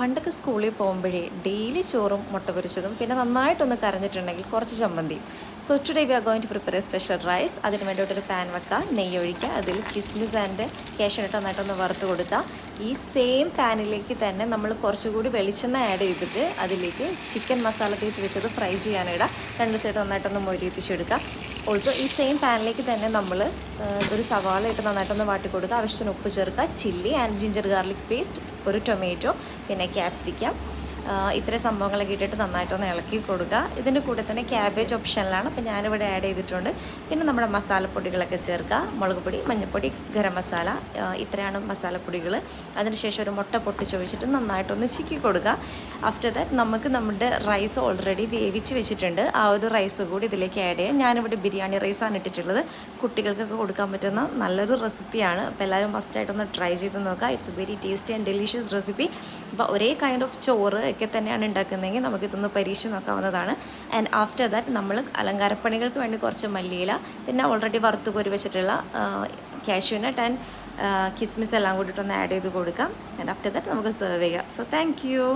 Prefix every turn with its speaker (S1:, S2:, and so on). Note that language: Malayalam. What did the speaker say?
S1: പണ്ടൊക്കെ സ്കൂളിൽ പോകുമ്പോഴേ ഡെയിലി ചോറും മുട്ട പൊരിച്ചതും പിന്നെ നന്നായിട്ടൊന്ന് കരഞ്ഞിട്ടുണ്ടെങ്കിൽ കുറച്ച് ചമ്മന്തി. So today we are going to prepare a special rice. അതിന് വേണ്ടിയിട്ടൊരു പാൻ വെക്കുക, നെയ്യ് ഒഴിക്കുക, അതിൽ കിസ്മിസ് ആൻഡ് കാഷ്യൂനട്ട് നന്നായിട്ടൊന്ന് വറുത്ത് കൊടുക്കുക. ഈ സെയിം പാനിലേക്ക് തന്നെ നമ്മൾ കുറച്ചുകൂടി വെളിച്ചെണ്ണ ആഡ് ചെയ്തിട്ട് അതിലേക്ക് ചിക്കൻ മസാല തേച്ച് വെച്ചത് ഫ്രൈ ചെയ്യാനിടുക. രണ്ട് സൈഡ് നന്നായിട്ടൊന്ന് മൊരിയിപ്പിച്ചെടുക്കുക. ഓൾസോ ഈ സെയിം പാനിലേക്ക് തന്നെ നമ്മൾ ഒരു സവാള ഇട്ട് നന്നായിട്ടൊന്ന് വാട്ടി കൊടുക്കുക. ആവശ്യത്തിന് ഉപ്പ് ചേർക്കുക, chilli and ginger garlic paste, ഒരു ടൊമാറ്റോ, പിന്നെ ക്യാപ്സിക്കം, ഇത്രയും സംഭവങ്ങളൊക്കെ ഇട്ടിട്ട് നന്നായിട്ടൊന്ന് ഇളക്കി കൊടുക്കുക. ഇതിൻ്റെ കൂടെ തന്നെ ക്യാബേജ് ഓപ്ഷനിലാണ്, അപ്പോൾ ഞാനിവിടെ ആഡ് ചെയ്തിട്ടുണ്ട്. പിന്നെ നമ്മുടെ മസാലപ്പൊടികളൊക്കെ ചേർക്കുക, മുളക് പൊടി, മഞ്ഞൾപ്പൊടി, ഗരം മസാല, ഇത്രയാണ് മസാലപ്പൊടികൾ. അതിനുശേഷം ഒരു മുട്ട പൊട്ടിച്ച് ഒഴിച്ചിട്ട് നന്നായിട്ടൊന്ന് ചിക്കി കൊടുക്കുക. ആഫ്റ്റർ ദാറ്റ് നമുക്ക് നമ്മുടെ റൈസ് ഓൾറെഡി വേവിച്ച് വെച്ചിട്ടുണ്ട്. ആ ഒരു റൈസ് കൂടി ഇതിലേക്ക് ആഡ് ചെയ്യാം. ഞാനിവിടെ ബിരിയാണി റൈസാണ് ഇട്ടിട്ടുള്ളത്. കുട്ടികൾക്കൊക്കെ കൊടുക്കാൻ പറ്റുന്ന നല്ലൊരു റെസിപ്പിയാണ്. അപ്പോൾ എല്ലാവരും മസ്റ്റായിട്ടൊന്ന് ട്രൈ ചെയ്ത് നോക്കുക. It's very tasty and delicious recipe. അപ്പോൾ ഒരേ കൈൻഡ് ഓഫ് ചോറ് ഒക്കെ തന്നെയാണ് ഉണ്ടാക്കുന്നതെങ്കിൽ നമുക്കിതൊന്ന് പരീക്ഷ നോക്കാവുന്നതാണ്. ആൻഡ് ആഫ്റ്റർ ദാറ്റ് നമ്മൾ അലങ്കാരപ്പണികൾക്ക് വേണ്ടി കുറച്ച് മല്ലിയില, പിന്നെ ഓൾറെഡി വറുത്ത് കോരി വെച്ചിട്ടുള്ള കാഷ്യൂനട്ട് ആൻഡ് കിസ്മിസ് എല്ലാം കൂടിയിട്ടൊന്ന് ആഡ് ചെയ്ത് കൊടുക്കാം. ആൻഡ് ആഫ്റ്റർ ദാറ്റ് നമുക്ക് സെർവ് ചെയ്യാം. So thank you.